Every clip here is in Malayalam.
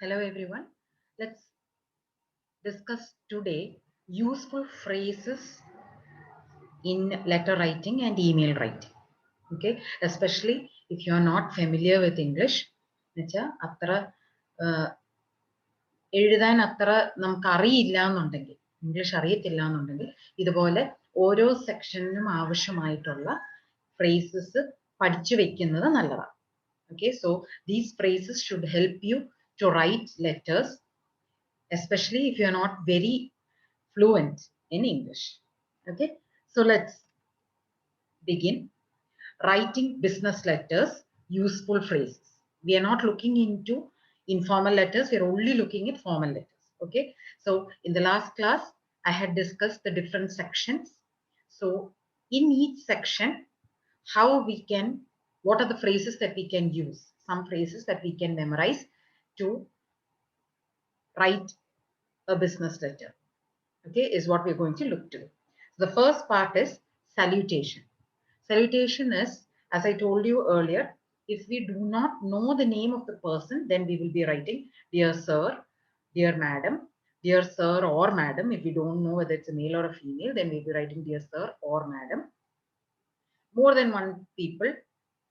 Hello everyone. Let's discuss today useful phrases in letter writing and email writing. Okay, especially if you are not familiar with English, അത്ര എഴുതാൻ അത്ര നമുക്ക് അറിയില്ല എന്നുണ്ടെങ്കിൽ ഇംഗ്ലീഷ് അറിയത്തില്ല എന്നുണ്ടെങ്കിൽ ഇതുപോലെ ഓരോ സെക്ഷനിലും ആവശ്യമായിട്ടുള്ള phrases പഠിച്ചു വെക്കുന്നത് നല്ലതാണ്. Okay, so these phrases should help you to write letters, especially if you're not very fluent in English. Okay, so let's begin. Writing business letters, useful phrases. We are not looking into informal letters, we are only looking at formal letters. Okay, so in the last class I had discussed the different sections. So in each section, how we can, what are the phrases that we can use, some phrases that we can memorize to write a business letter. Okay, is what we're going to look to. The first part is salutation. Salutation is, as I told you earlier, if we do not know the name of the person, then we will be writing dear sir, dear madam, dear sir or madam. If we don't know whether it's a male or a female, then we'll be writing dear sir or madam. More than one people,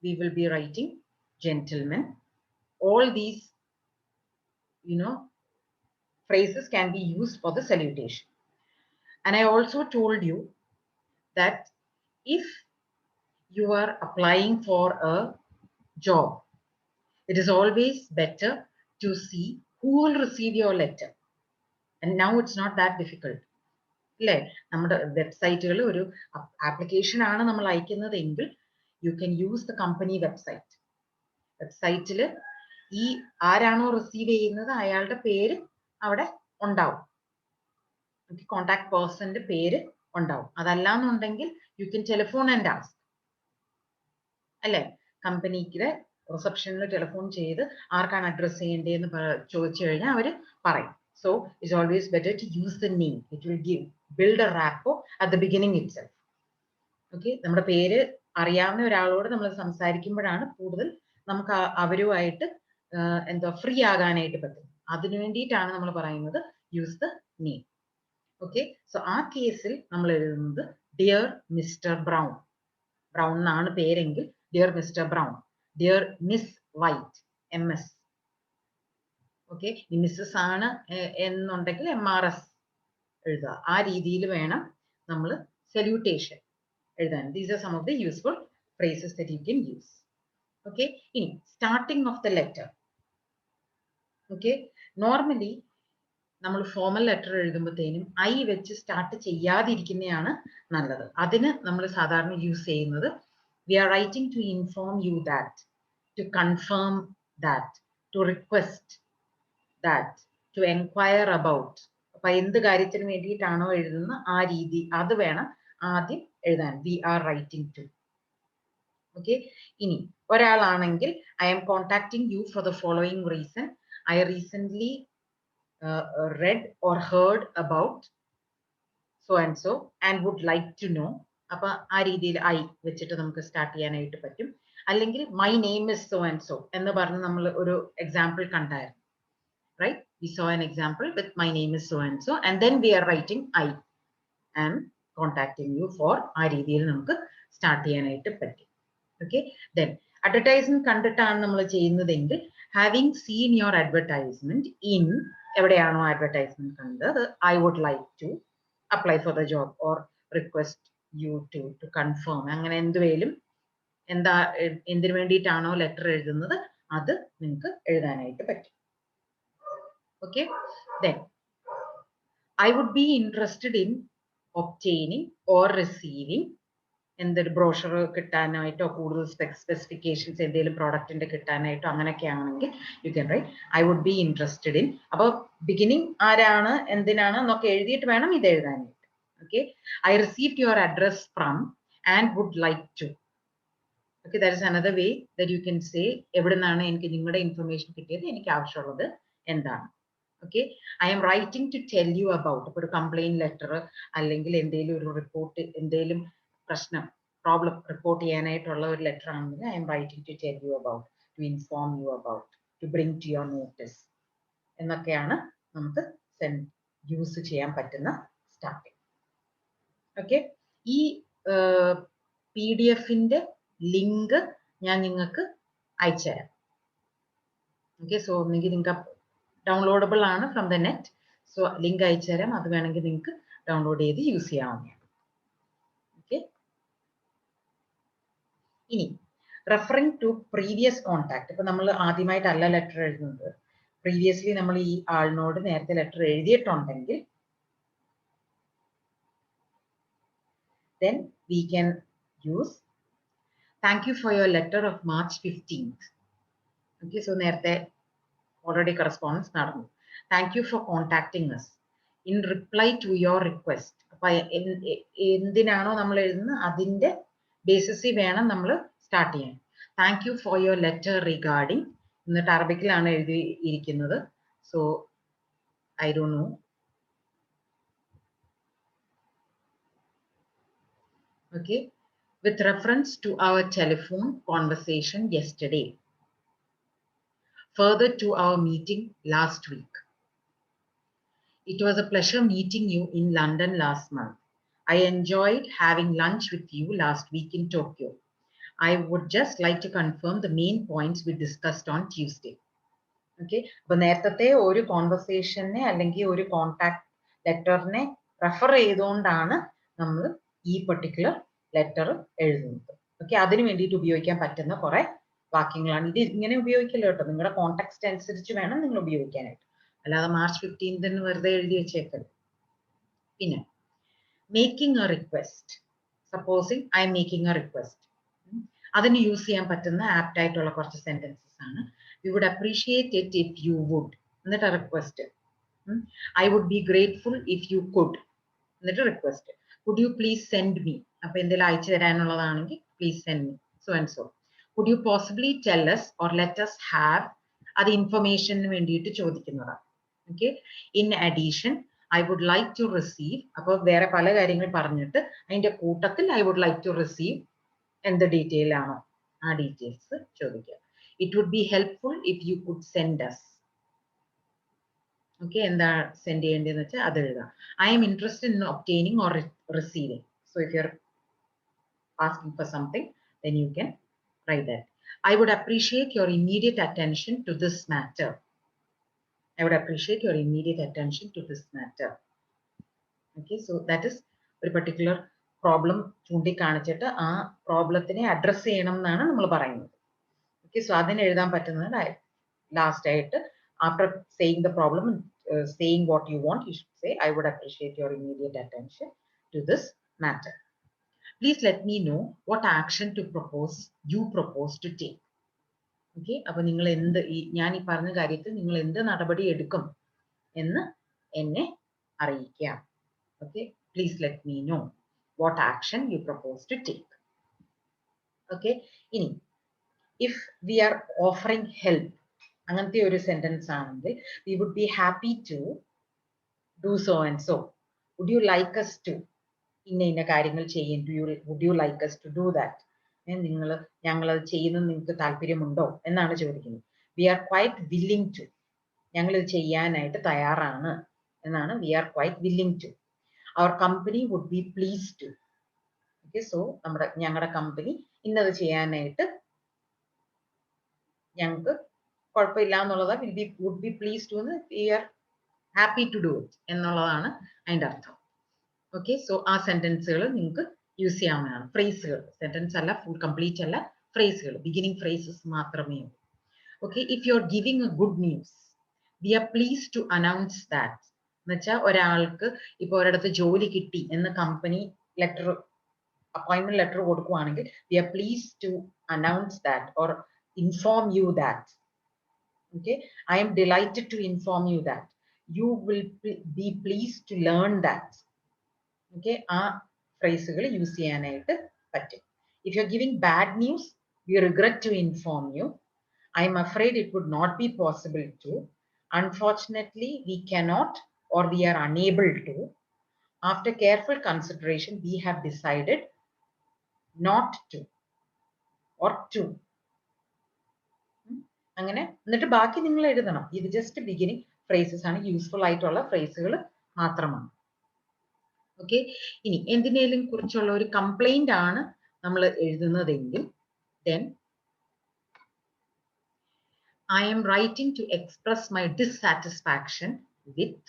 we will be writing gentleman. All these, phrases can be used for the salutation. And I also told you that if you are applying for a job, it is always better to see who will receive your letter. And now it's not that difficult. അല്ലേ, നമ്മുടെ വെബ്സൈറ്റുകളിൽ ഒരു ആപ്ലിക്കേഷൻ ആണ് നമ്മൾ അയക്കുന്നതെങ്കിൽ you can use the company website. വെബ്സൈറ്റിൽ ഈ ആരാണോ റിസീവ് ചെയ്യുന്നത് അയാളുടെ പേര് അവിടെ ഉണ്ടാവും, കോണ്ടാക്ട് പേഴ്സന്റെ പേര് ഉണ്ടാവും. അതല്ലാന്നുണ്ടെങ്കിൽ you can telephone and ask, അല്ലേ, കമ്പനിക്ക് റിസപ്ഷനിൽ ടെലിഫോൺ ചെയ്ത് ആർക്കാണ് അഡ്രസ് ചെയ്യേണ്ടതെന്ന് ചോദിച്ചു കഴിഞ്ഞാൽ അവർ പറയും. So it's always better to use the name. It will build a rapport at the beginning itself. Okay, നമ്മുടെ പേര് അറിയാവുന്ന ഒരാളോട് നമ്മൾ സംസാരിക്കുമ്പോഴാണ് കൂടുതൽ നമുക്ക് അവരുമായിട്ട് എന്താ ഫ്രീ ആകാനായിട്ട് പറ്റും. അതിനു വേണ്ടിയിട്ടാണ് നമ്മൾ പറയുന്നത് use the name. Okay, so ആ കേസിൽ നമ്മൾ എഴുതുന്നത് ഡിയർ മിസ്റ്റർ ബ്രൗൺ. ബ്രൗൺ എന്നാണ് പേരെങ്കിൽ dear mister Brown, dear miss White, MS. Okay, Mrs ആണ് എന്നുണ്ടെങ്കിൽ MRS എഴുതുക. ആ രീതിയിൽ വേണം നമ്മൾ സല്യൂട്ടേഷൻ എഴുതാൻ. These are some of the useful phrases that you can use. Okay, ഇനി starting of the letter. Okay, normally നമ്മൾ ഫോമൽ ലെറ്റർ എഴുതുമ്പോഴത്തേനും ഐ വെച്ച് സ്റ്റാർട്ട് ചെയ്യാതിരിക്കുന്നതാണ് നല്ലത്. അതിന് നമ്മൾ സാധാരണ യൂസ് ചെയ്യുന്നത് we are writing to inform you that, to confirm that, to request that, to enquire about. അപ്പൊ എന്ത് കാര്യത്തിന് വേണ്ടിയിട്ടാണോ എഴുതുന്ന ആ രീതി അത് വേണം ആദ്യം എഴുതാൻ. we are writing to. Okay, ഇനി ഒരാളാണെങ്കിൽ I am contacting you for the following reason. I recently read or heard about so and so and would like to know. അപ്പൊ ആ രീതിയിൽ ഐ വെച്ചിട്ട് നമുക്ക് സ്റ്റാർട്ട് ചെയ്യാനായിട്ട് പറ്റും. അല്ലെങ്കിൽ my name is so and so എന്ന് പറഞ്ഞ് നമ്മൾ ഒരു എക്സാമ്പിൾ കണ്ടായിരുന്നു. Right, we saw an example with my name is so and so, and then we are writing I am contacting you for ആ രീതിയിൽ നമുക്ക് സ്റ്റാർട്ട് ചെയ്യാനായിട്ട് പറ്റും. Okay, then advertisement കണ്ടിട്ടാണ് നമ്മൾ ചെയ്യുന്നതെങ്കിൽ having seen your advertisement in, എവിടെയാണോ advertisement കണ്ടത്, I would like to apply for the job or request you to confirm. അങ്ങനെ എന്തുവേലും എന്താ എന്തിനു വേണ്ടിയിട്ടാണോ ലെറ്റർ എഴുതുന്നത് അത് നിങ്ങൾക്ക് എഴുതാനായിട്ട് പറ്റും. Okay, then I would be interested in obtaining or receiving എന്തൊരു ബ്രോഷർ കിട്ടാനായിട്ടോ കൂടുതൽ സ്പെസിഫിക്കേഷൻസ് എന്തെങ്കിലും പ്രോഡക്റ്റിന്റെ കിട്ടാനായിട്ടോ അങ്ങനെയൊക്കെ ആണെങ്കിൽ you can write I would be interested in. അപ്പോൾ ബിഗിനിങ് ആരാണ് എന്തിനാണ് എന്നൊക്കെ എഴുതിയിട്ട് വേണം ഇത് എഴുതാനായിട്ട്. Okay, I received your address from and would like to. Okay, that is another way that you can say എവിടെ നിന്നാണ് എനിക്ക് നിങ്ങളുടെ ഇൻഫർമേഷൻ കിട്ടിയത്, എനിക്ക് ആവശ്യമുള്ളത് എന്താണ്. Okay, I'm writing to tell you about. ഇപ്പോൾ ഒരു കംപ്ലൈന്റ് ലെറ്റർ അല്ലെങ്കിൽ എന്തെങ്കിലും ഒരു റിപ്പോർട്ട്, എന്തെങ്കിലും പ്രശ്നം പ്രോബ്ലം റിപ്പോർട്ട് ചെയ്യാനായിട്ടുള്ള ഒരു ലെറ്റർ ആണെങ്കിൽ I'm writing to tell you about, to inform you about, to bring to your notice. എന്നൊക്കെയാണ് നമുക്ക് യൂസ് ചെയ്യാൻ പറ്റുന്ന സ്റ്റാർട്ടിങ്. ഓക്കെ, ഈ PDF-ന്റെ ലിങ്ക് ഞാൻ നിങ്ങൾക്ക് അയച്ചുതരാം. ഓക്കെ, സോ ഒന്നെങ്കിൽ നിങ്ങൾക്ക് ഡൗൺലോഡബിൾ ആണ് from the net. So link അയച്ചുതരാം, അത് വേണമെങ്കിൽ നിങ്ങൾക്ക് ഡൗൺലോഡ് ചെയ്ത് യൂസ് ചെയ്യാവുന്നതാണ്. ഓക്കെ, ഇനി റെഫറിങ് ടു പ്രീവിയസ് കോൺടാക്ട്. ഇപ്പൊ നമ്മൾ ആദ്യമായിട്ടല്ല ലെറ്റർ എഴുതുന്നത്, പ്രീവിയസ്ലി നമ്മൾ ഈ ആളിനോട് നേരത്തെ letter എഴുതിയിട്ടുണ്ടെങ്കിൽ then we can use thank you for your letter of March 15th. Okay, so നേരത്തെ already correspondence നടന്നു. Thank you for contacting us in reply to your request. അപ്പൊ എന്തിനാണോ നമ്മൾ എഴുതുന്നത് അതിന്റെ ബേസിസിൽ വേണം നമ്മൾ സ്റ്റാർട്ട് ചെയ്യാൻ. Thank you for your letter regarding, എന്നിട്ട് അറബിക്കിലാണ് എഴുതിയിരിക്കുന്നത്. So I don't know. Okay, with reference to our telephone conversation yesterday, further to our meeting last week. It was a pleasure meeting you in London last month. I enjoyed having lunch with you last week in Tokyo. I would just like to confirm the main points we discussed on Tuesday. Okay, അപ്പോൾ നേരത്തെ ഒരു കോൺവെർസേഷനെ അല്ലെങ്കിൽ ഒരു കോൺടാക്ട് ലെറ്ററിനെ റെഫർ ചെയ്തുകൊണ്ടാണ് നമ്മൾ ഈ പെർട്ടിക്കുലർ ലെറ്റർ എഴുതുന്നത്. ഓക്കെ, അതിന് വേണ്ടിയിട്ട് ഉപയോഗിക്കാൻ പറ്റുന്ന കുറെ വാക്യങ്ങളാണ്. ഇത് ഇങ്ങനെ ഉപയോഗിക്കില്ല കേട്ടോ, നിങ്ങളുടെ കോൺടാക്സ്റ്റ് അനുസരിച്ച് വേണം നിങ്ങൾ ഉപയോഗിക്കാനായിട്ട്, അല്ലാതെ മാർച്ച് 15 വെറുതെ എഴുതി വെച്ചേക്കരുത്. പിന്നെ making A request, supposing I M making A request, അതിന് യൂസ് ചെയ്യാൻ പറ്റുന്ന ആപ്റ്റ് ആയിട്ടുള്ള കുറച്ച് സെന്റൻസസ് ആണ്. We would appreciate it if you would, എന്നിട്ട് request. I would be grateful if you could, എന്നിട്ട് request. Could you please send me, അപ്പൊ എന്തെങ്കിലും അയച്ചു തരാനുള്ളതാണെങ്കിൽ please send me so and so. Could you possibly tell us or let us have, അത് ഇൻഫർമേഷന് വേണ്ടിയിട്ട് ചോദിക്കുന്നതാണ്. Okay, in addition I would like to receive, അപ്പോൾ വേറെ പല കാര്യങ്ങൾ പറഞ്ഞിട്ട് അതിന്റെ കൂട്ടത്തിൽ I would like to receive എന്ത് ഡീറ്റെയിൽ ആണോ ആ ഡീറ്റെയിൽസ് ചോദിക്കുക. It would be helpful if you could send us. Okay, എന്താ സെൻഡ് ചെയ്യേണ്ടതെന്ന് വെച്ചാൽ അത് എഴുതാം. I am interested in obtaining or receiving. So if you're asking for something, then you can write that. I would appreciate your immediate attention to this matter. I would appreciate your immediate attention to this matter. Okay, so that is ഒരു particular പ്രോബ്ലം ചൂണ്ടിക്കാണിച്ചിട്ട് ആ പ്രോബ്ലത്തിനെ അഡ്രസ് ചെയ്യണം എന്നാണ് നമ്മൾ പറയുന്നത്. Okay, so അതിന് എഴുതാൻ പറ്റുന്നത് ലാസ്റ്റ് ആയിട്ട് after saying the problem, saying what you want, you should say I would appreciate your immediate attention to this matter. Please let me know what action you propose to take. Okay, അപ്പോൾ നിങ്ങൾ എന്ത് ഞാൻ ഈ പറഞ്ഞ കാര്യത്തിൽ നിങ്ങൾ എന്ത് നടപടി എടുക്കും എന്ന് എന്നെ അറിയിക്കുക. Okay, please let me know what action you propose to take. Okay, ഇനി if we are offering help, അങ്ങനത്തെ ഒരു സെന്റൻസ് ആണെങ്കിൽ we would be happy to do so and so. Would you like us to, ഇന്ന കാര്യങ്ങൾ ചെയ്യാൻ, would you like us to do that? ഞങ്ങളത് ചെയ്യുന്നത് നിങ്ങൾക്ക് താല്പര്യമുണ്ടോ എന്നാണ് ചോദിക്കുന്നത്. We are quite willing to, ഞങ്ങളിത് ചെയ്യാനായിട്ട് തയ്യാറാണ് എന്നാണ് we are quite willing to. Our company would be pleased to. Okay, so ഞങ്ങളുടെ കമ്പനി ഇന്നത് ചെയ്യാനായിട്ട് ഞങ്ങൾക്ക് കുഴപ്പമില്ല എന്നുള്ളത് would be pleased to, we are happy to do it എന്നുള്ളതാണ് അതിൻ്റെ അർത്ഥം. ഓക്കെ, സോ ആ സെന്റൻസുകൾ നിങ്ങൾക്ക് യൂസ് ചെയ്യാവുന്നതാണ്. ഫ്രേസുകൾ, സെന്റൻസ് അല്ല, ഫുൾ കംപ്ലീറ്റ് അല്ല, ഫ്രേസുകൾ, ബിഗിനിങ് ഫ്രേസസ് മാത്രമേ ഉള്ളൂ. Okay, if you are giving a good news, we are pleased to announce that. എന്ന് വെച്ചാൽ ഒരാൾക്ക് ഇപ്പോൾ ഒരിടത്ത് ജോലി കിട്ടി എന്ന് കമ്പനി ലെറ്റർ, അപ്പോയിന്റ്മെന്റ് ലെറ്റർ കൊടുക്കുവാണെങ്കിൽ we are pleased to announce that or inform you that. Okay, I am delighted to inform you that. You will be pleased to learn that. Okay, ആ ഫ്രേസുകൾ യൂസ് ചെയ്യാനായിട്ട് പറ്റും. If you're giving bad news, we regret to inform you. I am afraid it would not be possible to. Unfortunately, we cannot or we are unable to. After careful consideration, we have decided not to or to. അങ്ങനെ എന്നിട്ട് ബാക്കി നിങ്ങൾ എഴുതണം. ഇത് ജസ്റ്റ് ബിഗിനിങ് ഫ്രേസസ് ആണ്, യൂസ്ഫുൾ ആയിട്ടുള്ള ഫ്രേസുകൾ മാത്രമാണ്. ഓക്കെ, ഇനി എന്തിനേലും കുറിച്ചുള്ള ഒരു കംപ്ലൈന്റ് ആണ് നമ്മൾ എഴുതുന്നതെങ്കിൽ then I am writing to express my dissatisfaction with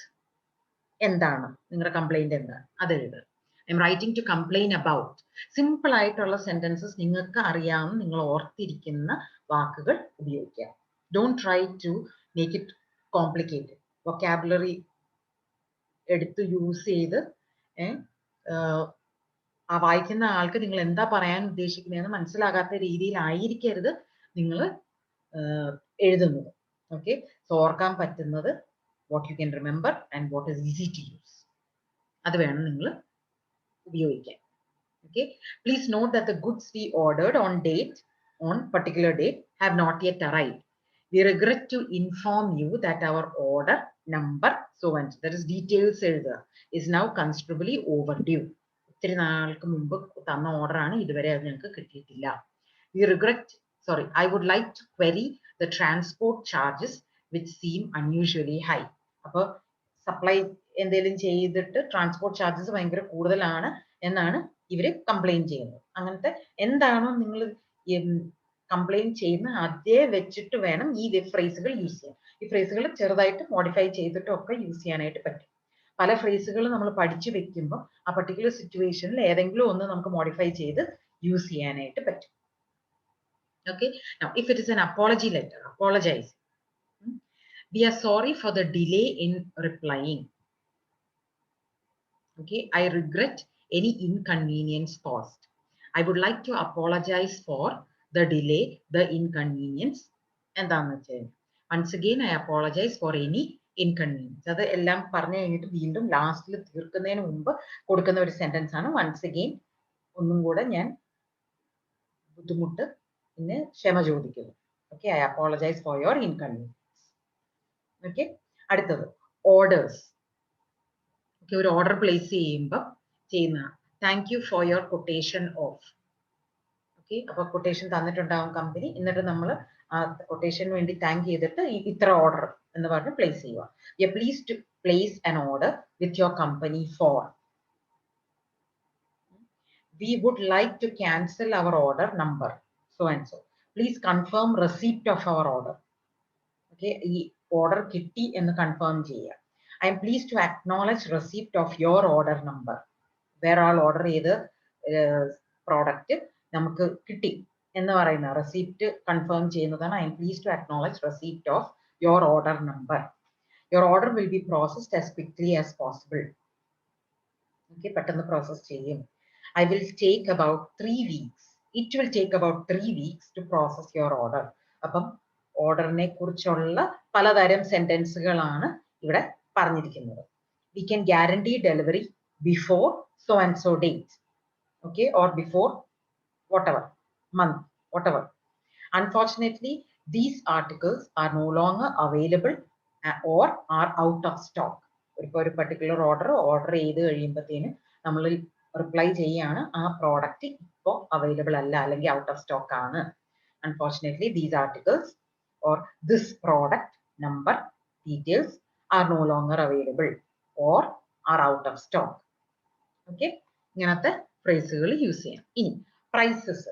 എന്താണ് നിങ്ങളുടെ കംപ്ലൈന്റ് എന്താണ് അത് എഴുതുക. I'm writing to complain about. Simple ആയിട്ടുള്ള സെന്റൻസസ് നിങ്ങൾക്ക് അറിയാവുന്ന നിങ്ങൾ ഓർത്തിരിക്കുന്ന വാക്കുകൾ ഉപയോഗിക്കുക. Don't try to make it complicated. Vocabulary എടുത്ത് യൂസ് ചെയ്ത് ആ വായിക്കുന്ന ആൾക്ക് നിങ്ങൾ എന്താ പറയാൻ ഉദ്ദേശിക്കുന്നതെന്ന് മനസ്സിലാകാത്ത രീതിയിലായിരിക്കരുത് നിങ്ങൾ എഴുതുന്നത്. ഓക്കെ, സോ ഓർക്കാൻ പറ്റുന്നത് what you can remember and what is easy to use. അത് വേണം നിങ്ങൾ ഉപയോഗിക്കാൻ. Okay, please note that the goods we ordered on particular date have not yet arrived. We regret to inform you that our order number so and that is details is now considerably overdue. ഇത്തിരി നാൾക്ക് മുമ്പ് തന്ന ഓർഡർ ആണ്, ഇതുവരെ അത് ഞങ്ങൾക്ക് കിട്ടിയിട്ടില്ല. We regret, sorry, I would like to query the transport charges which seem unusually high. അപ്പോൾ സപ്ലൈ എന്തെങ്കിലും ചെയ്തിട്ട് ട്രാൻസ്പോർട്ട് ചാർജസ് ഭയങ്കര കൂടുതലാണ് എന്നാണ് ഇവര് കംപ്ലൈന്റ് ചെയ്യുന്നത്. അങ്ങനത്തെ എന്താണോ നിങ്ങൾ കംപ്ലൈന്റ് ചെയ്യുന്ന അതേ വെച്ചിട്ട് വേണം ഈ ഫ്രേസുകൾ യൂസ് ചെയ്യാൻ. ഈ ഫ്രേസുകൾ ചെറുതായിട്ട് മോഡിഫൈ ചെയ്തിട്ടും ഒക്കെ യൂസ് ചെയ്യാനായിട്ട് പറ്റും. പല ഫ്രേസുകൾ നമ്മൾ പഠിച്ചു വെക്കുമ്പോൾ ആ പർട്ടിക്കുലർ സിറ്റുവേഷനിൽ ഏതെങ്കിലും ഒന്ന് നമുക്ക് മോഡിഫൈ ചെയ്ത് യൂസ് ചെയ്യാനായിട്ട് പറ്റും. Okay, now if it is an apology letter, apologize. We are sorry for the delay in replying. Okay, I regret any inconvenience caused. I would like to apologize for the delay, the inconvenience. എന്താണെന്ന് വെച്ചാൽ once again I apologize for any inconvenience. അത് എല്ലാം പറഞ്ഞു കഴിഞ്ഞിട്ട് വീണ്ടും ലാസ്റ്റിൽ തീർക്കുന്നതിന് മുമ്പ് കൊടുക്കുന്ന ഒരു സെന്റൻസ് ആണ് once again. ഒന്നും കൂടെ ഞാൻ ബുദ്ധിമുട്ട് പിന്നെ ക്ഷമ ചോദിക്കുന്നു. Okay, I apologize for your inconvenience. Okay, അടുത്തത് ഓർഡേഴ്സ്. ഓക്കെ, ഒരു ഓർഡർ പ്ലേസ് ചെയ്യുമ്പോൾ ചെയ്യുന്ന thank you for your quotation of. Okay, അപ്പൊ കൊട്ടേഷൻ തന്നിട്ടുണ്ടാവും കമ്പനി, എന്നിട്ട് നമ്മൾ ആ കൊട്ടേഷന് വേണ്ടി താങ്ക് ചെയ്തിട്ട് ഇത്ര ഓർഡർ എന്ന് പറഞ്ഞ് പ്ലേസ് ചെയ്യുക. You are pleased to place an order with your company for. We would like to cancel our order number so and so. Please confirm receipt of our order. Okay, ഈ ഓർഡർ കിട്ടി എന്ന് കൺഫേം ചെയ്യുക. I'm pleased to acknowledge receipt of your order number. വേറെ ആൾ ഓർഡർ ചെയ്ത് പ്രോഡക്റ്റ് നമുക്ക് കിട്ടി എന്ന് പറയുന്ന റെസിപ്റ്റ് കൺഫേം ചെയ്യുന്നതാണ് I'm pleased to acknowledge receipt of your order number. Your order will be processed as quickly as possible. Okay, പെട്ടെന്ന് പ്രോസസ് ചെയ്യും. I will take about 3 weeks. It will take about 3 weeks to process your order. അപ്പം ഓർഡറിനെ കുറിച്ചുള്ള പലതരം സെന്റൻസുകളാണ് ഇവിടെ പറഞ്ഞിരിക്കുന്നത്. We can guarantee delivery before so and so date. Okay, or before whatever month, whatever. Unfortunately, these articles are no longer available or are out of stock. ഒരു പർട്ടിക്കുലർ ഓർഡർ ചെയ്ത് കഴിയുമ്പോഴത്തേന് നമ്മൾ റിപ്ലൈ ചെയ്യാണ് ആ പ്രോഡക്റ്റ് ഇപ്പോൾ അവൈലബിൾ അല്ല അല്ലെങ്കിൽ ഔട്ട് ഓഫ് സ്റ്റോക്ക് ആണ്. Unfortunately, these articles or this product number details are no longer available or are out of stock. Okay, ഇങ്ങനത്തെ ഫ്രേസുകൾ യൂസ് ചെയ്യാം. ഇനി പ്രൈസസ്,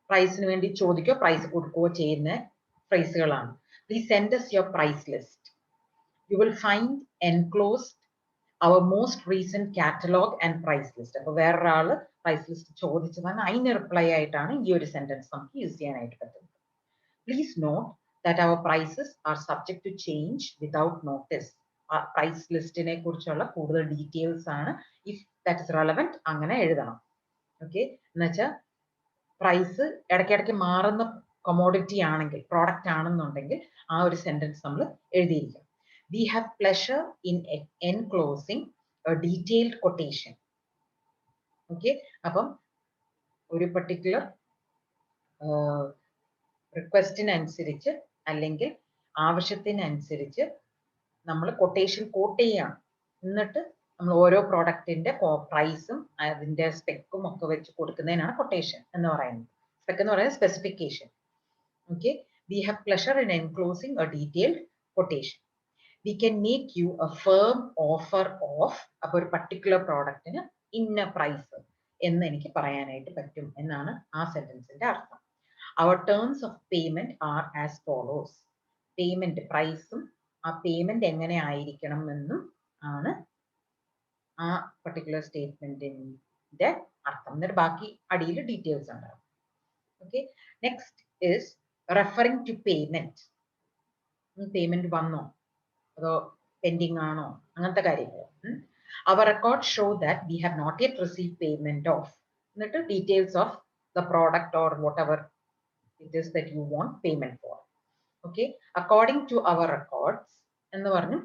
പ്രൈസിന് വേണ്ടി ചോദിക്കോ പ്രൈസ് കൊടുക്കുകയോ ചെയ്യുന്ന ഫ്രേസുകളാണ്. Please send us your price list. You will find enclosed our most recent catalog and price list. അപ്പോൾ വേറൊരാൾ പ്രൈസ് ലിസ്റ്റ് ചോദിച്ചതാണ്, അതിന് റിപ്ലൈ ആയിട്ടാണ് ഈ ഒരു സെന്റൻസ് നമുക്ക് യൂസ് ചെയ്യാനായിട്ട് പറ്റുന്നത്. Please note that our prices are subject to change without notice. Price ലിസ്റ്റിനെ കുറിച്ചുള്ള കൂടുതൽ ഡീറ്റെയിൽസ് ആണ്, ഇഫ് ദാറ്റ് ഇസ് റെലവെന്റ് അങ്ങനെ എഴുതണം. ഓക്കെ, എന്നുവെച്ചാൽ പ്രൈസ് ഇടയ്ക്കിടയ്ക്ക് മാറുന്ന കൊമോഡിറ്റി ആണെങ്കിൽ, പ്രോഡക്റ്റ് ആണെന്നുണ്ടെങ്കിൽ ആ ഒരു സെന്റൻസ് നമ്മൾ എഴുതിയിരിക്കണം. We have pleasure in enclosing a detailed quotation. Okay, അപ്പം ഒരു പർട്ടിക്കുലർ റിക്വസ്റ്റിനനുസരിച്ച് അല്ലെങ്കിൽ ആവശ്യത്തിനനുസരിച്ച് നമ്മൾ കൊട്ടേഷൻ കോട്ട് ചെയ്യാണ്. എന്നിട്ട് നമ്മൾ ഓരോ പ്രോഡക്റ്റിന്റെ പ്രൈസും അതിന്റെ സ്പെക്കും ഒക്കെ വെച്ച് കൊടുക്കുന്നതിനാണ് കൊട്ടേഷൻ എന്ന് പറയുന്നത്. സ്പെക്ക് എന്ന് പറയുന്നത് specification. Okay, V have pleasure in enclosing a detailed quotation. we can make you a firm offer of a particular product in a price എന്ന് എനിക്ക് പറയാനായിട്ട് പറ്റും എന്നാണ് ആ സെന്റൻസിന്റെ അർത്ഥം. Our terms of payment are as follows. Payment പ്രൈസും ആ പേയ്മെന്റ് എങ്ങനെ ആയിരിക്കണം എന്നും ആണ് ആ പർട്ടിക്കുലർ സ്റ്റേറ്റ്മെന്റിന്റെ അർത്ഥം. എന്നിട്ട് ബാക്കി അടിയിൽ ഡീറ്റെയിൽസ് ഉണ്ടാവും. Okay, next is referring to payment. Payment വന്നോ അതോ പെൻഡിങ് ആണോ അങ്ങനത്തെ കാര്യങ്ങൾ. Our records show that we have not yet received payment of എന്നിട്ട് details of the product or whatever it is that you want payment for. Okay, according to our records എന്ന് പറഞ്ഞു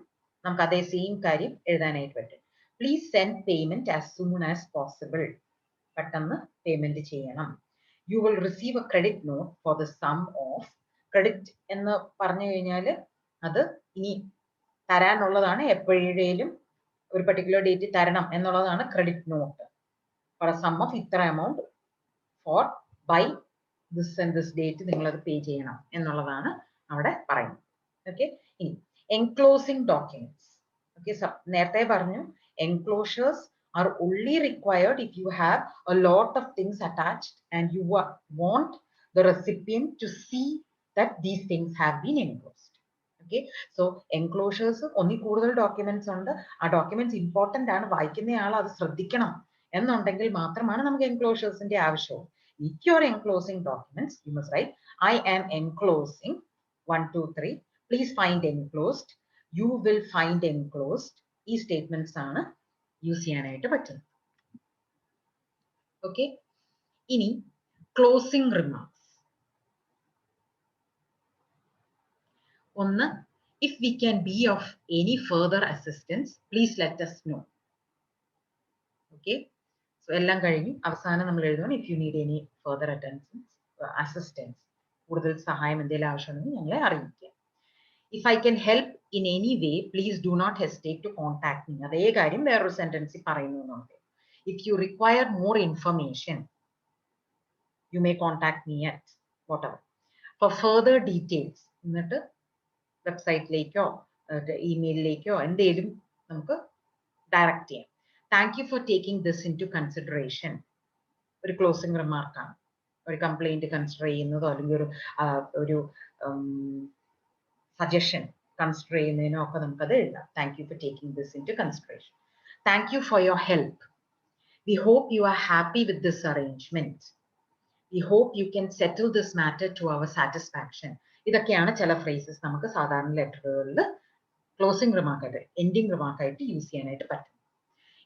നമുക്ക് അതേ സെയിം കാര്യം എഴുതാനായിട്ട് പറ്റും. Please send payment as soon as possible. പെട്ടെന്ന് പേയ്മെന്റ് ചെയ്യണം. You will receive a credit note for the sum of. Credit എന്ന് പറഞ്ഞു കഴിഞ്ഞാൽ അത് ഇനി തരാനുള്ളതാണ്, എപ്പോഴേലും ഒരു പർട്ടിക്കുലർ ഡേറ്റ് തരണം എന്നുള്ളതാണ് credit note. For a sum of ഇത്ര amount for by this and this date നിങ്ങൾ അത് പേ ചെയ്യണം എന്നുള്ളതാണ് അവിടെ പറയുന്നത്. ഓക്കെ, ഇനി എൻക്ലോസിംഗ് ഡോക്യുമെന്റ്സ്. ഓക്കെ, നേരത്തെ പറഞ്ഞു enclosures are only required if you have a lot of things attached and you want the recipient to see that these things have been enclosed. Okay, so enclosures ഒന്നി കൂടുതൽ ഡോക്യുമെന്റ്സ് ഉണ്ട്, ആ ഡോക്യുമെന്റ്സ് ഇമ്പോർട്ടന്റ് ആണ്, വായിക്കുന്നയാൾ അത് ശ്രദ്ധിക്കണം എന്നുണ്ടെങ്കിൽ മാത്രമാണ് നമുക്ക് എൻക്ലോഷേഴ്സിന്റെ ആവശ്യവും. If you are enclosing documents, you must write I am enclosing 1 2 3. Please find enclosed. You will find enclosed. ഈ സ്റ്റേറ്റ്മെന്റ്സ് ആണ് യൂസ് ചെയ്യാനായിട്ട് പറ്റുന്നത്. ഓക്കെ, ഇനി ക്ലോസിംഗ് റിമാർക്സ്. ഒന്ന്, if we can be of any further assistance, please let us know. Okay, so എല്ലാം കഴിഞ്ഞു. അവസാനം നമ്മൾ എഴുതണം if you need any further assistance, കൂടുതൽ സഹായം എന്തെങ്കിലും ആവശ്യമുണ്ടെങ്കിൽ ഞങ്ങളെ അറിയിക്കുക. If I can help in any way, please do not hesitate to contact me. അതേ കാര്യം വേറൊരു സെന്റൻസിൽ പറയുന്നുണ്ട്. If you require more information, you may contact me at whatever. For further details, എന്നിട്ട് വെബ്സൈറ്റിലേക്കോ ഇമെയിലിലേക്കോ എന്തെങ്കിലും നമുക്ക് ഡയറക്റ്റ് ചെയ്യാം. Thank you for taking this into consideration. ഒരു ക്ലോസിംഗ് റിമാർക്കാണ്. ഒരു കംപ്ലൈന്റ് കൺസിഡർ ചെയ്യുന്നതോ അല്ലെങ്കിൽ ഒരു സജഷൻ കൺസിഡർ ചെയ്യുന്നതിനോ ഒക്കെ നമുക്കത് എഴുതാം. Thank you for taking this in to consideration. Thank you for your help. We hope you are happy with this arrangement. We hope you can settle this matter to our satisfaction. ഇതൊക്കെയാണ് ചില ഫ്രേസസ് നമുക്ക് സാധാരണ ലെറ്ററുകളിൽ ക്ലോസിംഗ് റിമാർക്കായിട്ട് എൻഡിങ് റിമാർക്കായിട്ട് യൂസ് ചെയ്യാനായിട്ട് പറ്റും.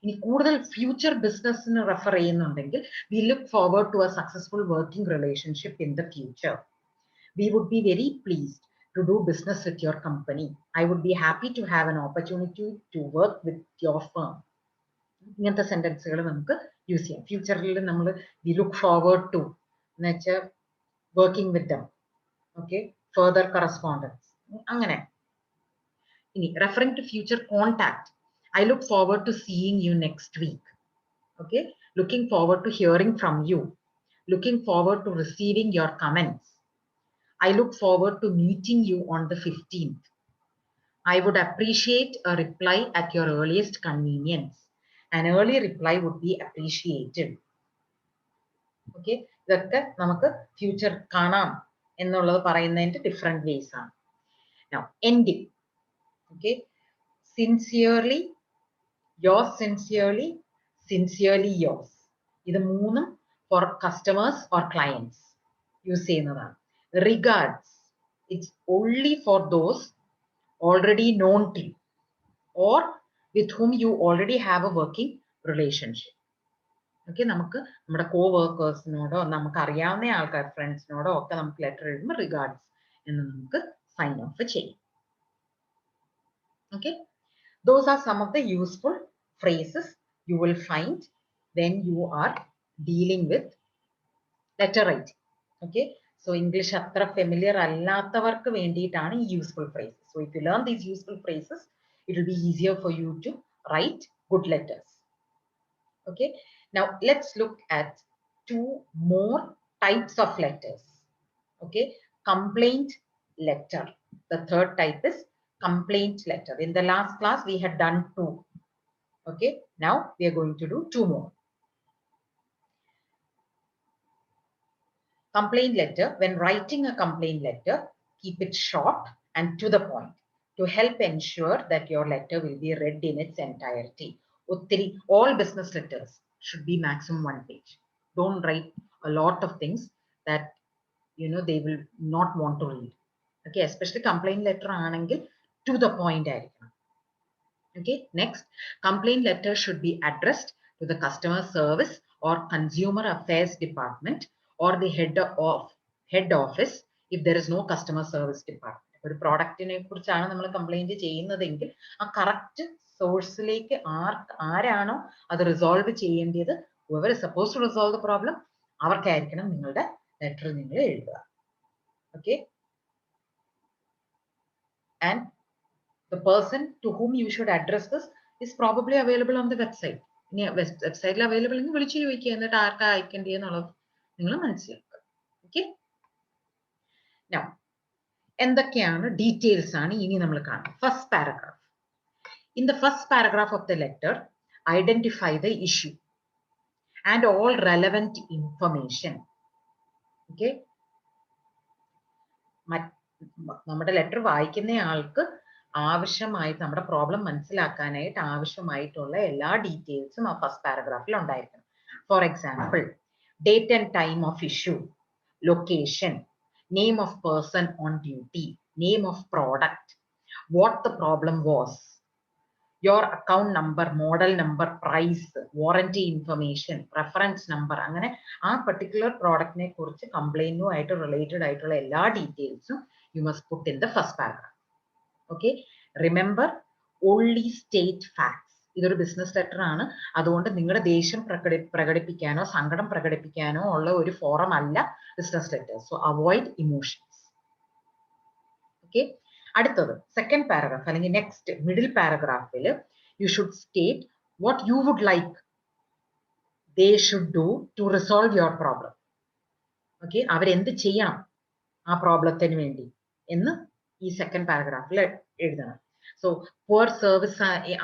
ഇനി കൂടുതൽ ഫ്യൂച്ചർ ബിസിനസ്സിന് റെഫർ ചെയ്യുന്നുണ്ടെങ്കിൽ we look forward to a successful working relationship in the future. We would be very pleased to do business with your company. I would be happy to have an opportunity to work with your firm. ഇങ്ങനത്തെ സെന്റൻസുകൾ നമുക്ക് യൂസ് ചെയ്യാം. ഫ്യൂച്ചറിൽ നമ്മൾ വി ലുക്ക് ഫോർവേഡ് ടു എന്ന് വെച്ചാൽ working with them. Okay, further correspondence അങ്ങനെ. ഇനി referring to future contact. I look forward to seeing you next week. Okay, looking forward to hearing from you. Looking forward to receiving your comments. I look forward to meeting you on the 15th. I would appreciate a reply at your earliest convenience. An early reply would be appreciated. Okay, ഇതൊക്കെ നമുക്ക് ഫ്യൂച്ചർ കാണാം എന്നുള്ളത് പറയുന്നതിന്റെ ഡിഫറെന്റ് വേസ് ആണ്. Now, ending. Okay, sincerely, yours sincerely, sincerely yours. ഇത് മൂന്നും for customers or clients use ചെയ്യുന്നതാണ്. Regards, it's only for those already known to you or with whom you already have a working relationship. Okay, നമുക്ക് നമ്മുടെ co-workersനോടോ നമുക്ക് അറിയാവുന്ന ആൾക്കാർ ഫ്രണ്ട്സിനോടോ ഒക്കെ നമുക്ക് ലെറ്റർ എഴുതുമ്പോൾ റിഗാർഡ്സ് എന്ന് നമുക്ക് സൈൻ ഓഫ് ചെയ്യും. Okay, those are some of the useful phrases you will find when you are dealing with letter writing. Okay, so English അത്ര familiar അല്ലാത്തവർക്ക് വേണ്ടിയിട്ടാണ് ഈ useful phrases. So if you learn these useful phrases, it will be easier for you to write good letters. Okay, now let's look at two more types of letters. Okay, complaint letter. The third type is complaint letter. In the last class, we had done 2. Okay, now we are going to do 2 more. Complaint letter. When writing a complaint letter, keep it short and to the point to help ensure that your letter will be read in its entirety. All business letters should be maximum 1 page. Don't write a lot of things that they will not want to read. Okay, especially complaint letter aanengil to the point aayirikkanam. Okay, next, complaint letter should be addressed to the customer service or consumer affairs department or the head office if there is no customer service department. ഒരു പ്രോഡക്റ്റിനെ കുറിച്ചാണ് നമ്മൾ കംപ്ലൈന്റ് ചെയ്യുന്നതെങ്കിൽ ആ കറക്റ്റ് സോഴ്സിലേക്ക് ആരാണോ അത് റിസോൾവ് ചെയ്യേണ്ടത്, whoever is supposed to resolve the problem, അവർക്കായിരിക്കണം നിങ്ങളുടെ ലെറ്റർ നിങ്ങൾ എഴുതുക. Okay, and the person to whom you should address this is probably available on the website. Website available എന്ന് വിളിച്ചു ചോദിക്കുക, എന്നിട്ട് ആർക്കാ അയക്കേണ്ടതെന്നുള്ളത് നിങ്ങൾ മനസ്സിലാക്കുക. Okay, now എന്തൊക്കെയാണ് ഡീറ്റെയിൽസ് ആണ് ഇനി നമ്മൾ കാണുന്നത്. First paragraph. In the first paragraph of the letter, identify the issue and all relevant information. Okay, നമ്മുടെ ലെറ്റർ വായിക്കുന്ന ആൾക്ക് ആവശ്യമായിട്ട് നമ്മുടെ പ്രോബ്ലം മനസ്സിലാക്കാനായിട്ട് ആവശ്യമായിട്ടുള്ള എല്ലാ ഡീറ്റെയിൽസും ആ ഫസ്റ്റ് പാരഗ്രാഫിൽ ഉണ്ടായിരിക്കണം. For example, date and time of issue, location, name of person on duty, name of product, what the problem was, your account number, model number, price, warranty information, reference number, അങ്ങനെ ആ particular product നെ കുറിച്ച് കംപ്ലൈന്റും ആയിട്ട് റിലേറ്റഡ് ആയിട്ടുള്ള എല്ലാ ഡീറ്റെയിൽസും you must put in the first paragraph. Okay, remember, only state facts. ഇതൊരു ബിസിനസ് ലെറ്റർ ആണ്, അതുകൊണ്ട് നിങ്ങളുടെ ദേഷ്യം പ്രകടിപ്പിക്കാനോ സങ്കടം പ്രകടിപ്പിക്കാനോ ഉള്ള ഒരു ഫോറം അല്ല business letter. So avoid emotions. Okay, അടുത്തത് സെക്കൻഡ് പാരഗ്രാഫ് അല്ലെങ്കിൽ നെക്സ്റ്റ് മിഡിൽ പാരഗ്രാഫിൽ you should state what you would like they should do to resolve your problem. Okay, അവരെന്ത് ചെയ്യണം ആ പ്രോബ്ലത്തിന് വേണ്ടി എന്ന് ഈ സെക്കൻഡ് പാരഗ്രാഫിൽ എഴുതണം. So, poor service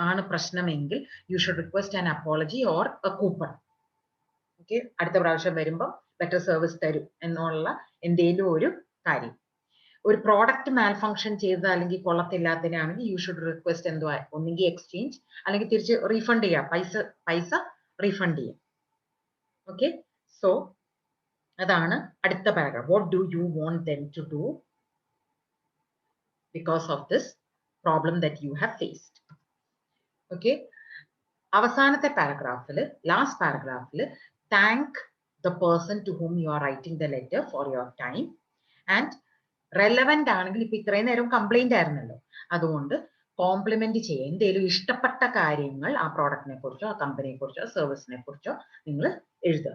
ആണ് പ്രശ്നമെങ്കിൽ you should request an apology or a coupon. Okay, അടുത്ത പ്രാവശ്യം വരുമ്പോൾ ബെറ്റർ സർവീസ് തരും എന്നുള്ള എന്തെങ്കിലും ഒരു കാര്യം. ഒരു പ്രോഡക്റ്റ് മാൽ ഫംഗ്ഷൻ ചെയ്ത അല്ലെങ്കിൽ കൊള്ളത്തില്ലാത്തതിനാണെങ്കിൽ you should request എന്തുവാ, ഒന്നെങ്കിൽ എക്സ്ചേഞ്ച് അല്ലെങ്കിൽ തിരിച്ച് റീഫണ്ട് ചെയ്യാം, പൈസ റീഫണ്ട് ചെയ്യാം. ഓക്കെ, സോ അതാണ് അടുത്ത paragraph. What do you want them to do because of this problem that you have faced? Okay, അവസാനത്തെ പാരഗ്രാഫിൽ, last പാരഗ്രാഫിൽ, thank the person to whom you are writing the letter for your time and relevant ആണെങ്കിൽ ഇപ്പൊ ഇത്രയും നേരം കംപ്ലൈന്റ് ആയിരുന്നല്ലോ, അതുകൊണ്ട് കോംപ്ലിമെന്റ് ചെയ്യുക. എന്തെങ്കിലും ഇഷ്ടപ്പെട്ട കാര്യങ്ങൾ ആ പ്രോഡക്റ്റിനെ കുറിച്ചോ ആ കമ്പനിയെ കുറിച്ചോ സർവീസിനെ കുറിച്ചോ നിങ്ങൾ എഴുതുക.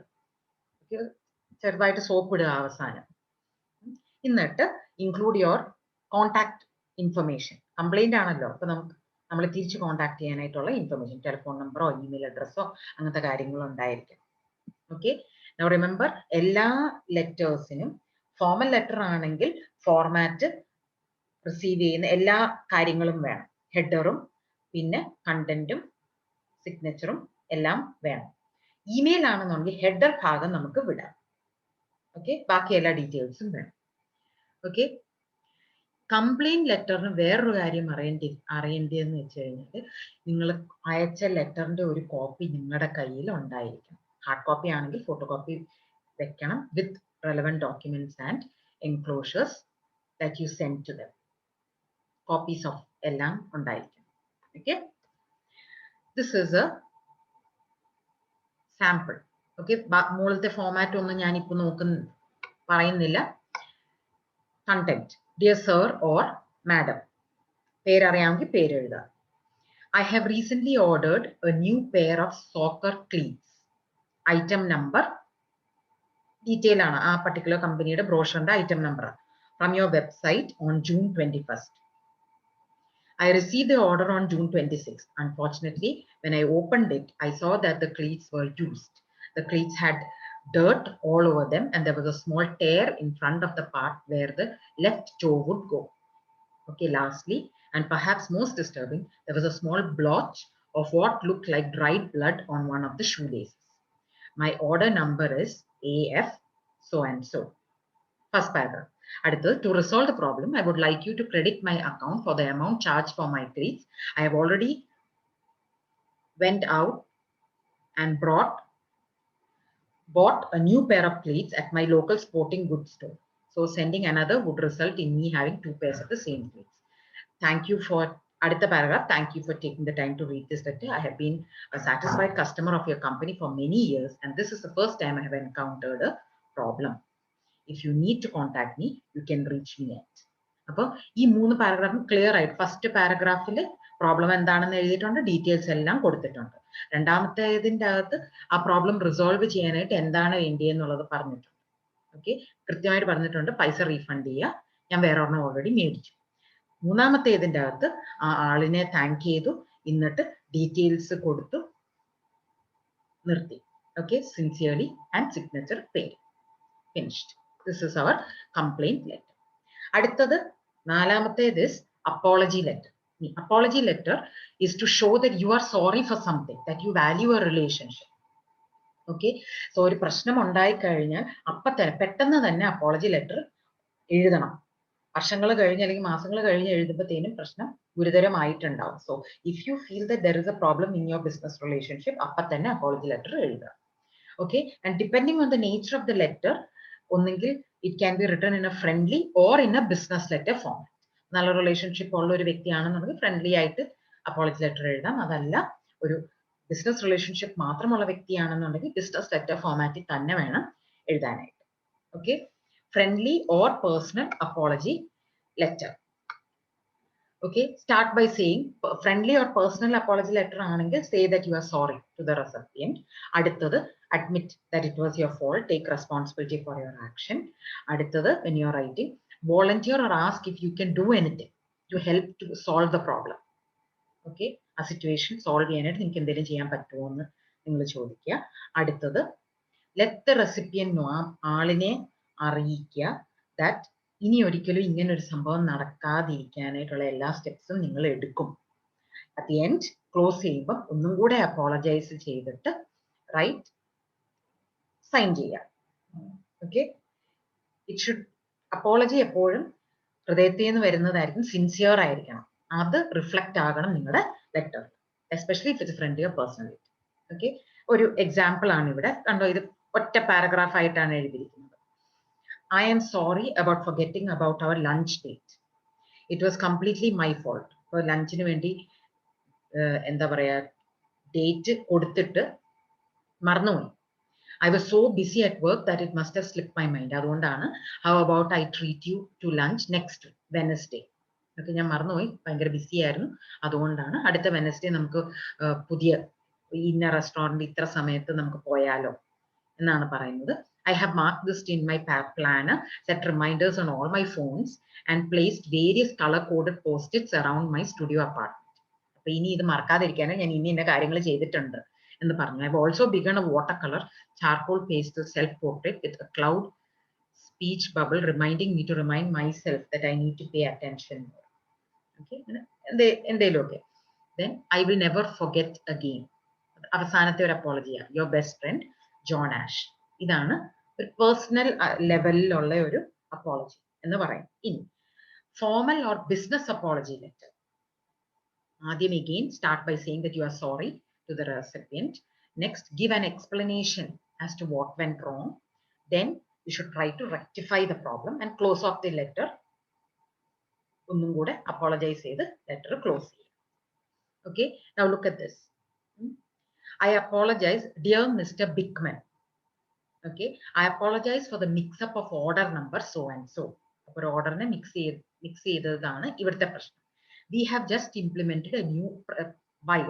ചെറുതായിട്ട് സോപ്പ് ഇടുക അവസാനം. എന്നിട്ട് include your contact information. Complaint ആണല്ലോ, അപ്പൊ നമ്മൾ തിരിച്ച് കോൺടാക്ട് ചെയ്യാനായിട്ടുള്ള ഇൻഫർമേഷൻ, ടെലിഫോൺ നമ്പറോ ഇമെയിൽ അഡ്രസ്സോ അങ്ങനത്തെ കാര്യങ്ങളോ ഉണ്ടായിരിക്കും. ഓക്കെ, നൗ റിമെമ്പർ, എല്ലാ ലെറ്റേഴ്സിനും ഫോർമൽ ലെറ്റർ ആണെങ്കിൽ ഫോർമാറ്റ് റിസീവ് ചെയ്യുന്ന എല്ലാ കാര്യങ്ങളും വേണം. ഹെഡറും പിന്നെ കണ്ടന്റും സിഗ്നേച്ചറും എല്ലാം വേണം. ഇമെയിൽ ആണെന്നുണ്ടെങ്കിൽ ഹെഡർ ഭാഗം നമുക്ക് വിടാം. ഓക്കെ, ബാക്കി എല്ലാ ഡീറ്റെയിൽസും വേണം. ഓക്കെ, കംപ്ലൈന്റ് ലെറ്ററിന് വേറൊരു കാര്യം അറിയേണ്ടതെന്ന് വെച്ച് കഴിഞ്ഞാൽ, നിങ്ങൾ അയച്ച ലെറ്ററിന്റെ ഒരു കോപ്പി നിങ്ങളുടെ കയ്യിൽ ഉണ്ടായിരിക്കണം. ഹാർഡ് കോപ്പി ആണെങ്കിൽ ഫോട്ടോ കോപ്പി വെക്കണം with relevant documents and enclosures that you send to them. Copies of എല്ലാം ഉണ്ടായിരിക്കണം. Okay, this is a sample. Okay, മുകളിലത്തെ ഫോമാറ്റ് ഒന്നും ഞാനിപ്പോൾ പറയുന്നില്ല. Content, dear sir or madam, പേരറിയാമെങ്കിൽ പേര് എഴുതുക. I have recently ordered a new pair of soccer cleats. Item number, detail ആണ് ആ particular കമ്പനിയുടെ ബ്രോഷറിന്റെ item number, from your website on June 21st. I received the order on June 26th. Unfortunately, when I opened it, I saw that the cleats were used. The cleats had dirt all over them and there was a small tear in front of the part where the left toe would go. Okay, lastly, And perhaps most disturbing, there was a small blotch of what looked like dried blood on one of the shoelaces. My order number is AF so and so. First paragraph. To resolve the problem, I would like you to credit my account for the amount charged for my cleats. I have already went out and bought a new pair of cleats at my local sporting goods store. So sending another would result in me having 2 pairs of the same cleats. Thank you for Aditha paragraph. Thank you for taking the time to read this letter. I have been a satisfied customer of your company for many years, and this is the first time I have encountered a problem. If you need to contact me, you can reach me at. അപ്പോൾ ഈ 3 പാരഗ്രാഫും ക്ലിയർ ആയിട്ട് ഫസ്റ്റ് പാരഗ്രാഫിൽ പ്രോബ്ലം എന്താണെന്ന് എഴുതിയിട്ടുണ്ട്, ഡീറ്റെയിൽസ് എല്ലാം കൊടുത്തിട്ടുണ്ട്. രണ്ടാമത്തേതിൻ്റെ അകത്ത് ആ പ്രോബ്ലം റിസോൾവ് ചെയ്യാനായിട്ട് എന്താണ് വേണ്ടിയെന്നുള്ളത് പറഞ്ഞിട്ടുണ്ട്. ഓക്കെ, കൃത്യമായിട്ട് പറഞ്ഞിട്ടുണ്ട്. പൈസ റീഫണ്ട് ചെയ്യുക, ഞാൻ വേറെ ഒരെണ്ണം ഓൾറെഡി മേടിച്ചു. മൂന്നാമത്തേതിൻ്റെ അകത്ത് ആ ആളിനെ താങ്ക് ചെയ്തു, എന്നിട്ട് ഡീറ്റെയിൽസ് കൊടുത്തു, നിർത്തി. ഓക്കെ, സിൻസിയർലി ആൻഡ് സിഗ്നേച്ചർ പേര്. Finished. This is our complaint letter. അടുത്തത് നാലാമത്തേത് is apology letter. The apology letter is to show that you are sorry for something, that you value a relationship. Okay, so ഒരു പ്രശ്നം ഉണ്ടായി കഴിഞ്ഞാൽ പെട്ടെന്ന് തന്നെ അപ്പോളജി ലെറ്റർ എഴുതണം. വർഷങ്ങൾ കഴിഞ്ഞ് അല്ലെങ്കിൽ മാസങ്ങൾ കഴിഞ്ഞ് എഴുതുമ്പോഴത്തേനും പ്രശ്നം ഗുരുതരമായിട്ടുണ്ടാവും. So if you feel that there is a problem in your business relationship, തന്നെ അപ്പോളജി ലെറ്റർ എഴുതുക. Okay, and depending on the nature of the letter, ഒന്നെങ്കിൽ it can be written in a friendly or in a business letter form. നല്ല റിലേഷൻഷിപ്പ് ഉള്ള ഒരു വ്യക്തിയാണെന്നുണ്ടെങ്കിൽ ഫ്രണ്ട്ലി ആയിട്ട് അപ്പോളജി ലെറ്റർ എഴുതാം. അതല്ല ഒരു ബിസിനസ് റിലേഷൻഷിപ്പ് മാത്രമുള്ള വ്യക്തിയാണെന്നുണ്ടെങ്കിൽ ബിസിനസ് ലെറ്റർ ഫോമാറ്റിൽ തന്നെ വേണം എഴുതാനായിട്ട്. Okay, friendly or personal apology letter. Okay, start by saying friendly or personal apology letter aanengil say that you are sorry to the recipient. Aduthathu, admit that it was your fault, take responsibility for your action. Aduthathu, when you are writing, volunteer or ask if you can do anything to help to solve the problem. Okay, a situation solve cheyanayittu ninge endelum cheyan pattumo ennu ningal chodikka. Aduthathu, let the recipient know, aaline അറിയിക്കുക ദാറ്റ് ഇനി ഒരിക്കലും ഇങ്ങനെ ഒരു സംഭവം നടക്കാതിരിക്കാനായിട്ടുള്ള എല്ലാ സ്റ്റെപ്സും നിങ്ങൾ എടുക്കും. അറ്റ് ദി എൻഡ് ക്ലോസ് ചെയ്യുമ്പോൾ ഒന്നും കൂടെ അപ്പോളജൈസ് ചെയ്തിട്ട് റൈറ്റ് സൈൻ ചെയ്യുക. ഓക്കെ, ഇറ്റ് ഷുഡ് അപ്പോളജി എപ്പോഴും ഹൃദയത്തിൽ നിന്ന് വരുന്നതായിരിക്കും, സിൻസിയർ ആയിരിക്കണം. അത് റിഫ്ലക്റ്റ് ആകണം നിങ്ങളുടെ letter, especially if it's friendly or personally. Okay, ഒരു എക്സാമ്പിൾ ആണ് ഇവിടെ കണ്ടോ, ഇത് ഒറ്റ പാരഗ്രാഫ് ആയിട്ടാണ് എഴുതിയിരിക്കുന്നത്. I am sorry about forgetting about our lunch date. It was completely my fault. For lunchന് വേണ്ടി എന്താ പറയാ ഡേറ്റ് കൊടുത്തിട്ട് മറന്നുപോയി. I was so busy at work that it must have slipped my mind. അതുകൊണ്ടാണ് how about I treat you to lunch next Wednesday. ഒക്കെ ഞാൻ മറന്നുപോയി, ഭയങ്കര ബിസി ആയിരുന്നു. അതുകൊണ്ടാണ് അടുത്ത വെനസ്ഡേ നമുക്ക് പുതിയ ഇന്ന റെസ്റ്റോറൻറ്റ് ഇത്ര സമയത്ത് നമുക്ക് പോയാലോ എന്നാണ് പറയുന്നത്. I have marked this in my planner, set reminders on all my phones, and placed various color-coded post-its around my studio apartment. അപ്പോൾ ഇനി ഇത് മറക്കാതിരിക്കാനാണ് ഞാൻ ഇന്ന കാര്യങ്ങൾ ചെയ്തിട്ടുണ്ട് എന്ന് പറഞ്ഞു. I have also begun a watercolor charcoal pastel self-portrait with a cloud speech bubble reminding me to remind myself that I need to pay attention more. Okay, എന്തേലും ഒക്കെ. Then I will never forget again. അവസാനത്തെ ഒരു അപ്പോളജിയാണ്. Your best friend John Ash. ഇതാണ് ഒരു പേഴ്സണൽ ലെവലിലുള്ള ഒരു അപ്പോളജി എന്ന് പറയും. ഇനി formal or business apology letter, ആദ്യം again start by saying that you are sorry to the recipient. Next, give an explanation as to what went wrong. Then you should try to rectify the problem and close off the letter. ഒന്നും കൂടെ അപ്പോളജൈസ് ചെയ്ത് ലെറ്റർ ക്ലോസ് ചെയ്യും. Okay, now look at this. I apologize, dear Mr. Bickman. Okay, I apologize for the mix-up of order number so and so. ഒരു ഓർഡറിനെ മിക്സ് ചെയ്തതാണ് ഇവിടുത്തെ പ്രശ്നം. We have just implemented a new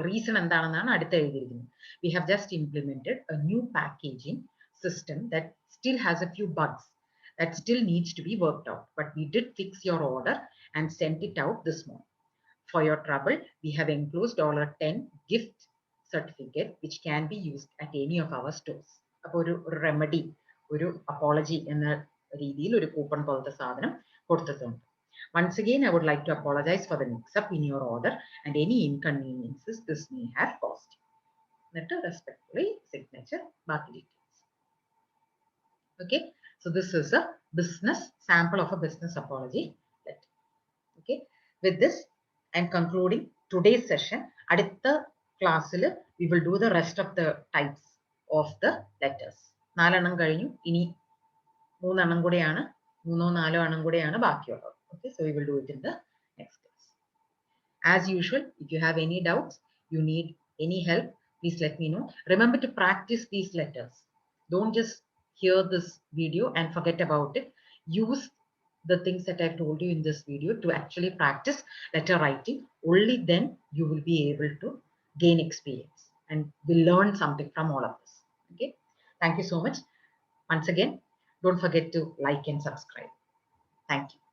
reason എന്താണെന്നാണ് അടുത്ത് എഴുതിയിരിക്കുന്നത്. We have just implemented a new packaging system that still has a few bugs that still needs to be worked out. But we did fix your order and sent it out this morning. For your trouble, we have enclosed $10 gift certificate which can be used at any of our stores. അപ്പോൾ ഒരു റെമഡി, ഒരു അപ്പോളജി എന്ന രീതിയിൽ ഒരു കൂപ്പൺ പോലത്തെ സാധനം കൊടുത്തിട്ടുണ്ട്. Once again, I would like to apologize for the mix-up in your order and any inconveniences this may have caused. Letter respectfully, signature, baaki details. Okay, so this is a business sample of a business apology letter. Okay, with this, I'm concluding today's session. Aditha class, we will do the rest of the types of the letters. നാലെണ്ണം കഴിഞ്ഞു ഇനി മൂന്നെണ്ണം കൂടെയാണ് മൂന്നോ നാലോ എണ്ണം കൂടെയാണ് ബാക്കിയുള്ളത്. Okay, so we will do it in the next class. As usual, if you have any doubts, you need any help, please let me know. Remember to practice these letters. Don't just hear this video and forget about it. Use the things that I've told you in this video to actually practice letter writing. Only then you will be able to gain experience and will learn something from all of this. Okay, thank you so much. Once again, don't forget to like and subscribe. Thank you.